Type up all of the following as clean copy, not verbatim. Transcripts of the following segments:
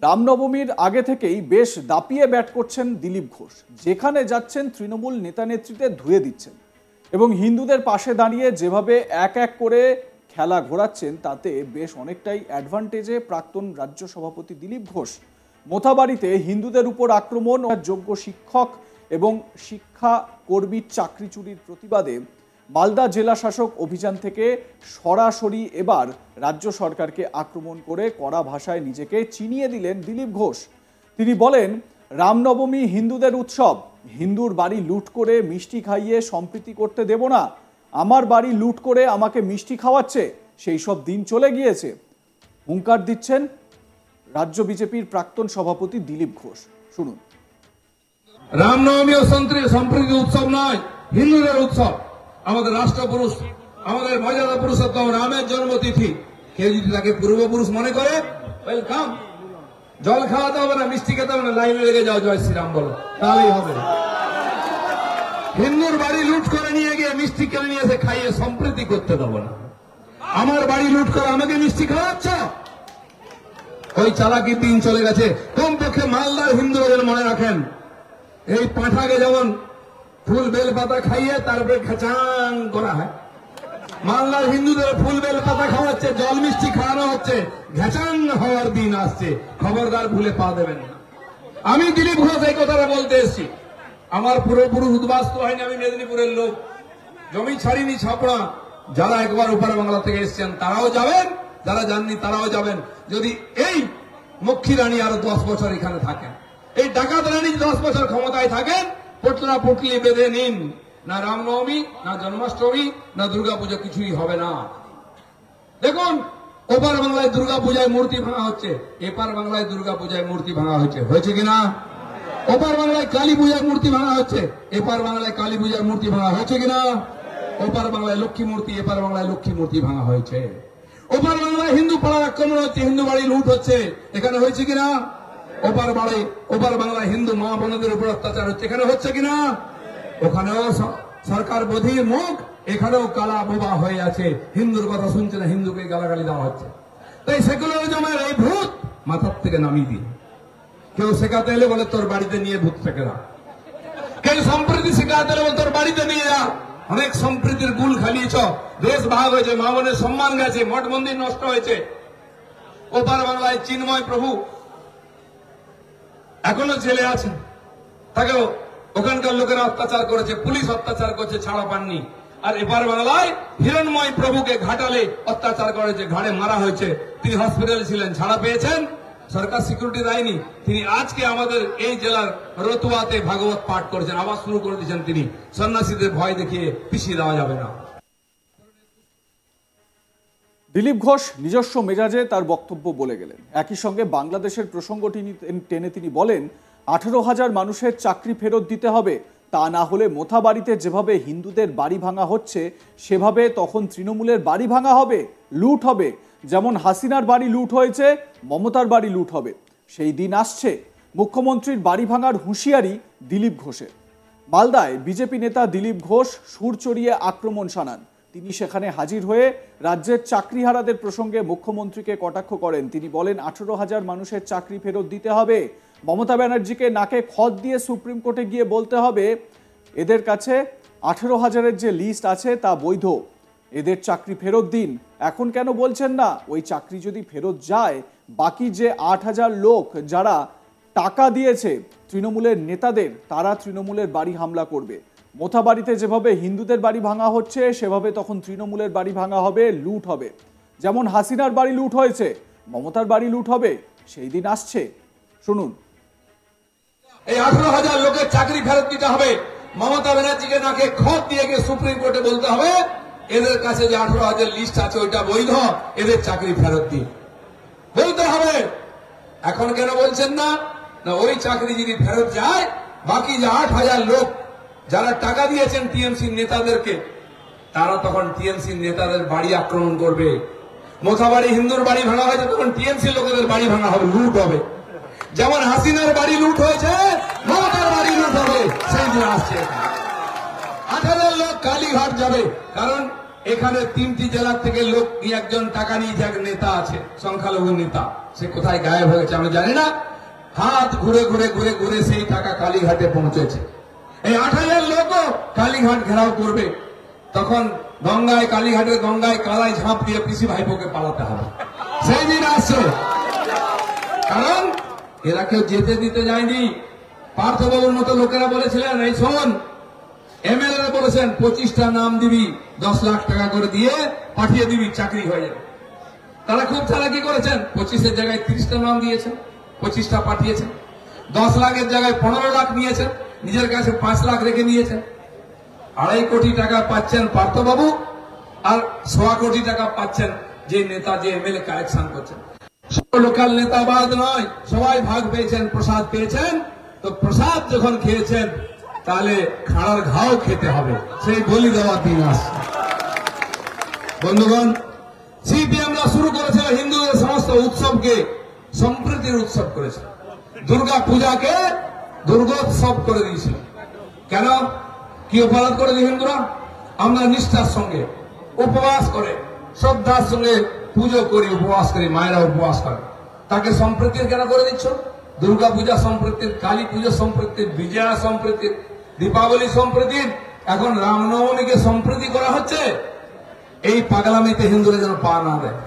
রামনবমীর আগে থেকেই বেশ দাপিয়ে ব্যাট করছেন দিলীপ ঘোষ। যেখানে যাচ্ছেন তৃণমূল নেতা নেত্রীতে ধুয়ে দিচ্ছেন এবং হিন্দুদের পাশে দাঁড়িয়ে যেভাবে এক এক করে খেলা ঘোরাচ্ছেন তাতে বেশ অনেকটাই অ্যাডভান্টেজে প্রাক্তন রাজ্য সভাপতি দিলীপ ঘোষ। মোথাবাড়িতে হিন্দুদের উপর আক্রমণ ও যোগ্য শিক্ষক এবং শিক্ষাকর্মীর চাকরি চুরির প্রতিবাদে মালদা জেলা শাসক অভিযান থেকে সরাসরি এবার রাজ্য সরকারকে আক্রমণ করে কড়া ভাষায় নিজেকে চিনিয়ে দিলেন দিলীপ ঘোষ। তিনি বলেন, রামনবমী হিন্দুদের উৎসব, হিন্দুর বাড়ি লুট করে মিষ্টি খাইয়ে সম্প্রীতি করতে দেব না। আমার বাড়ি লুট করে আমাকে মিষ্টি খাওয়াচ্ছে, সেই সব দিন চলে গিয়েছে। হুঙ্কার দিচ্ছেন রাজ্য বিজেপির প্রাক্তন সভাপতি দিলীপ ঘোষ। শুনুন। রামনবমী ও সম্প্রীতি উৎসব নয়, হিন্দুদের উৎসব। আমাদের রাষ্ট্রপুরুষ, আমাদের মর্যাদা পুরুষোত্তম রামের জন্মতিথি। কেউ যদি তাকে পূর্বপুরুষ মনে করে, ওয়েলকাম। জল খাওয়াতে হবে না, মিষ্টি খেতে হবে না, লাইনে লেগে যাও, জয় শ্রীরাম বলো, তাহলেই হবে। হিন্দুর বাড়ি লুট করে নিয়ে গিয়ে মিষ্টি কিনে নিয়ে এসে খাইয়ে সম্প্রীতি করতে দেবো না। আমার বাড়ি লুট করে আমাকে মিষ্টি খাওয়াচ্ছ, ওই চালাকির দিন চলে গেছে। কমপক্ষে মালদার হিন্দুরা যেন মনে রাখেন, এই পাঁঠাকে যেমন ফুল বেল পাতা খাইয়ে তারপরে খেচাং করা হয়, মালদার হিন্দুদের ফুল বেল পাতা খাওয়াচ্ছে, জল মিষ্টি খাওয়ানো হচ্ছে, ঘেচাং হওয়ার দিন আসছে। খবরদার ভুলে পা দেবেন না। আমি দিলীপ ঘোষ এই কথাটা বলতে এসেছি। আমার পুরোপুরি উদ্বাস্তু হয়নি, আমি মেদিনীপুরের লোক, জমি ছাড়িনি ছাপড়া। যারা একবার ওপার বাংলা থেকে এসছেন তারাও যাবেন, যারা যাননি তারাও যাবেন। যদি এই মক্ষী রানী আরো 10 বছর এখানে থাকেন, এই ডাকাত রানী 10 বছর ক্ষমতায় থাকেন, পটলা পটলি বেঁধে নিন। না রামনবমী, না জন্মাষ্টমী, না দুর্গাপূজা, কিছুই হবে না। দেখুন, ওপার বাংলায় দুর্গাপূজায় মূর্তি ভাঙা হচ্ছে, এপার বাংলায় দুর্গাপূজায় মূর্তি ভাঙা হয়েছে কিনা? ওপার বাংলায় কালী পূজার মূর্তি ভাঙা হচ্ছে, এপার বাংলায় কালী পূজার মূর্তি ভাঙা হয়েছে কিনা? ওপার বাংলায় লক্ষ্মী মূর্তি, এপার বাংলায় লক্ষ্মী মূর্তি ভাঙা হয়েছে। ওপার বাংলায় হিন্দু পাড়ার আক্রমণ হচ্ছে, হিন্দু বাড়ি লুট হচ্ছে, এখানে হয়েছে কিনা? ওপার বাংলায় হিন্দু মা বোনদের উপর অত্যাচার হচ্ছে, এখানে হচ্ছে কিনা? ওখানেও সরকার বধির মুখ, এখানেও কালা বোবা হয়ে আছে, হিন্দুর কথা শুনছে না, হিন্দুকে গালাগালি দেওয়া হচ্ছে। তাই সেকুলারিজমের এই ভূত মাথার থেকে নামিয়ে দিন। কেউ শেখাতে এলে বলে তোর বাড়িতে নিয়ে ভূত থেকে না, কেউ সম্প্রীতি শেখাতে এলে বলে তোর বাড়িতে নিয়ে যা। অনেক সম্প্রীতির গুল খালিয়েছ, দেশ ভাগ হয়েছে, মা বোনের সম্মান গেছে, মঠ মন্দির নষ্ট হয়েছে। ওপার বাংলায় চিন্ময় প্রভু এখনো জেলে আছেন, তাকেও ওখানকার লোকেরা অত্যাচার করেছে, পুলিশ অত্যাচার করছে, ছাড়া পাননি। আর এপার বাংলায় হিরণময় প্রভুকে ঘাটালে অত্যাচার করেছে, ঘাড়ে মারা হয়েছে, তিনি হসপিটালে ছিলেন, ছাড়া পেয়েছেন, সরকার সিকিউরিটি দেয়নি। তিনি আজকে আমাদের এই জেলার রতুয়াতে ভাগবত পাঠ করেছেন, আবার শুরু করে দিয়েছেন তিনি। সন্ন্যাসীদের ভয় দেখিয়ে পিছিয়ে দেওয়া যাবে না। দিলীপ ঘোষ নিজস্ব মেজাজে তার বক্তব্য বলে গেলেন। একই সঙ্গে বাংলাদেশের প্রসঙ্গটি টেনে তিনি বলেন, 18,000 মানুষের চাকরি ফেরত দিতে হবে, তা না হলে মোথাবাড়িতে যেভাবে হিন্দুদের বাড়ি ভাঙা হচ্ছে সেভাবে তখন তৃণমূলের বাড়ি ভাঙা হবে, লুট হবে। যেমন হাসিনার বাড়ি লুট হয়েছে, মমতার বাড়ি লুট হবে। সেই দিন আসছে। মুখ্যমন্ত্রীর বাড়ি ভাঙার হুঁশিয়ারি দিলীপ ঘোষের। মালদায় বিজেপি নেতা দিলীপ ঘোষ সুর চড়িয়ে আক্রমণ শানান। তিনি সেখানে হাজির হয়ে রাজ্যের চাকরিহারাদের প্রসঙ্গে মুখ্যমন্ত্রীকে কটাক্ষ করেন। তিনি বলেন, 18,000 মানুষের চাকরি ফেরত দিতে হবে। মমতা ব্যানার্জিকে নাকে খত দিয়ে সুপ্রিম কোর্টে গিয়ে বলতে হবে এদের কাছে 18,000-এর যে লিস্ট আছে তা বৈধ, এদের চাকরি ফেরত দিন। এখন কেন বলছেন না? ওই চাকরি যদি ফেরত যায়, বাকি যে 8,000 লোক যারা টাকা দিয়েছে তৃণমূলের নেতাদের, তারা তৃণমূলের বাড়ি হামলা করবে। মোথাবাড়িতে যেভাবে হিন্দুদের বাড়ি ভাঙা হচ্ছে সেভাবে তখন তৃণমূলের বাড়ি ভাঙা হবে, লুট হবে। যেমন হাসিনার বাড়ি লুট হয়েছে, মমতার বাড়ি লুট হবে। সেই দিন আসছে। শুনুন। এই 18,000 লোকের চাকরি ফেরত দিতে হবে। মমতা ব্যানার্জিকে নাকি খত দিয়ে গিয়ে সুপ্রিম কোর্টে বলতে হবে এদের কাছে যে 18,000 লিস্ট আছে ওইটা বৈধ, এদের চাকরি ফেরত দিন, বলতে হবে। এখন কেন বলছেন না? না, ওই চাকরি যদি ফেরত যায়, বাকি যে 8,000 লোক যারা টাকা দিয়েছেন টিএমসি নেতাদেরকে, তারা তখন টিএমসি নেতাদের বাড়ি আক্রমণ করবে। মোথাবাড়ি হিন্দুর বাড়ি ভাঙা হয়েছে, তখন টিএমসি লোকেদের বাড়ি ভাঙা হবে, লুট হবে। যেমন হাসিনার বাড়ি লুট হয়েছে, মমতার বাড়ি লুট হবে। সেই দিন আসছে। 18,000 লোক কালীঘাট যাবে, কারণ এখানে 3টি জেলা থেকে লোক একজন টাকা নিয়ে যে এক নেতা আছে, সংখ্যালঘু নেতা, সে কোথায় গায়েব হয়েছে আমি জানি না। হাত ঘুরে ঘুরে ঘুরে ঘুরে সেই টাকা কালীঘাটে পৌঁছেছে। এই 8,000 লোকও কালীঘাট ঘেরাও করবে, তখন গঙ্গায়, কালীঘাটের গঙ্গায় কালায় ঝাঁপ দিয়ে পিসি ভাইপোকে পালাতে হবে। সেই দিন আসছে, কারণ এরা কেউ যেতে দিতে যায়নি। পার্থবাবুর মতো লোকেরা বলেছিলেন, এই শোন, এমএলএ বলেছেন 25টা নাম দিবি, 10 লাখ টাকা করে দিয়ে পাঠিয়ে দিবি, চাকরি হয়ে যাবে। তারা খুব চালাকি করেছেন, 25-এর জায়গায় 30টা নাম দিয়েছেন, 25টা পাঠিয়েছেন। 10 লাখের জায়গায় 15 লাখ নিয়েছেন, নিজের কাছে 5 লাখ রেখে নিয়েছেন। 2.5 কোটি টাকা পাচ্ছেন পার্থবাবু, আর 1.25 কোটি টাকা পাচ্ছেন যে নেতা, যে এমএলএ কালেকশন করছেন। লোকাল নেতা বাদ নয়, সবাই ভাগ পেয়েছেন, প্রসাদ পেয়েছেন। তো প্রসাদ যখন খেয়েছেন, তাহলে খাড়ার ঘাও খেতে হবে, সেই বলি দেওয়ার দিন আসছে। বন্ধুগণ, সিপিএমরা শুরু করেছিল হিন্দুদের সমস্ত উৎসবকে সম্প্রীতির উৎসব করেছে, দুর্গা পূজাকে দুর্গোৎসব করে দিয়েছিল। কেন, কি অপরাধ করে দিই হিন্দুরা? আমরা নিষ্ঠার সঙ্গে উপবাস করে, শ্রদ্ধার সঙ্গে পুজো করি, উপবাস করি, মায়েরা উপবাস করে, তাকে সম্প্রীতির কেন করে দিচ্ছ? দুর্গা পূজা সম্প্রীতির, কালী পুজো সম্প্রীতির, বিজয়া সম্প্রীতির, দীপাবলি সম্প্রীতির, এখন রামনবমীকে সম্প্রীতি করা হচ্ছে। এই পাগলামিতে হিন্দুরা যেন পা না দেয়।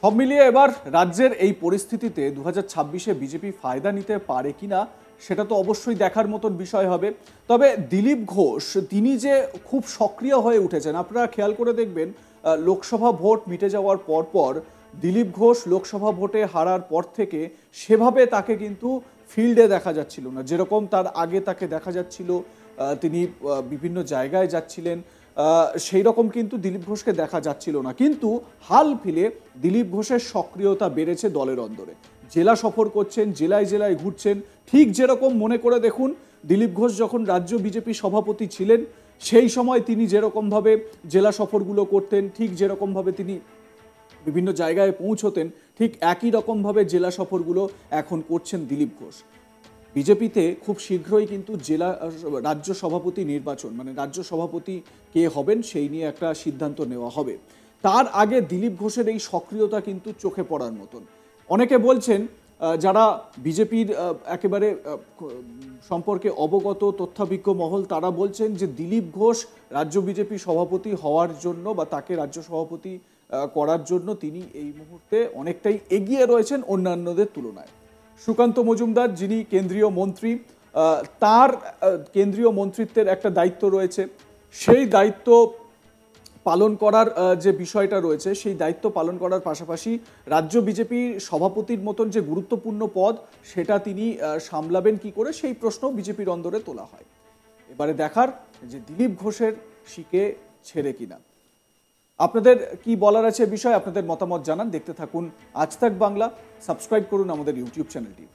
সব মিলিয়ে এবার রাজ্যের এই পরিস্থিতিতে 2026-এ বিজেপি ফায়দা নিতে পারে কিনা সেটা তো অবশ্যই দেখার মতন বিষয় হবে। তবে দিলীপ ঘোষ তিনি যে খুব সক্রিয় হয়ে উঠেছেন, আপনারা খেয়াল করে দেখবেন লোকসভা ভোট মিটে যাওয়ার পর দিলীপ ঘোষ লোকসভা ভোটে হারার পর থেকে সেভাবে তাকে কিন্তু ফিল্ডে দেখা যাচ্ছিল না, যেরকম তার আগে তাকে দেখা যাচ্ছিল, তিনি বিভিন্ন জায়গায় যাচ্ছিলেন, সেই রকম কিন্তু দিলীপ ঘোষকে দেখা যাচ্ছিল না। কিন্তু হাল ফিলে দিলীপ ঘোষের সক্রিয়তা বেড়েছে দলের অন্দরে, জেলা সফর করছেন, জেলায় জেলায় ঘুরছেন। ঠিক যেরকম মনে করে দেখুন, দিলীপ ঘোষ যখন রাজ্য বিজেপি সভাপতি ছিলেন সেই সময় তিনি যেরকমভাবে জেলা সফরগুলো করতেন, ঠিক যেরকমভাবে তিনি বিভিন্ন জায়গায় পৌঁছতেন, ঠিক একই রকমভাবে জেলা সফরগুলো এখন করছেন দিলীপ ঘোষ। বিজেপিতে খুব শীঘ্রই কিন্তু রাজ্য সভাপতি নির্বাচন, মানে রাজ্য সভাপতি কে হবেন সেই নিয়ে একটা সিদ্ধান্ত নেওয়া হবে। তার আগে দিলীপ ঘোষের এই সক্রিয়তা কিন্তু চোখে পড়ার মতন। অনেকে বলছেন, যারা বিজেপির একেবারে সম্পর্কে অবগত তথ্যভিজ্ঞ মহল, তারা বলছেন যে দিলীপ ঘোষ রাজ্য বিজেপি সভাপতি হওয়ার জন্য বা তাকে রাজ্য সভাপতি করার জন্য তিনি এই মুহূর্তে অনেকটাই এগিয়ে রয়েছেন অন্যান্যদের তুলনায়। সুকান্ত মজুমদার, যিনি কেন্দ্রীয় মন্ত্রী, তার কেন্দ্রীয় মন্ত্রিত্বের একটা দায়িত্ব রয়েছে, সেই দায়িত্ব পালন করার যে বিষয়টা রয়েছে, সেই দায়িত্ব পালন করার পাশাপাশি রাজ্য বিজেপির সভাপতির মতন যে গুরুত্বপূর্ণ পদ, সেটা তিনি সামলাবেন কি করে, সেই প্রশ্ন বিজেপির অন্দরে তোলা হয়। এবারে দেখার যে দিলীপ ঘোষের শিকে ছেড়ে কিনা। আপনাদের কি বলার আছে বিষয়ে আপনাদের মতামত জানান। দেখতে থাকুন আজ তাক বাংলা, সাবস্ক্রাইব করুন আমাদের ইউটিউব চ্যানেলটি।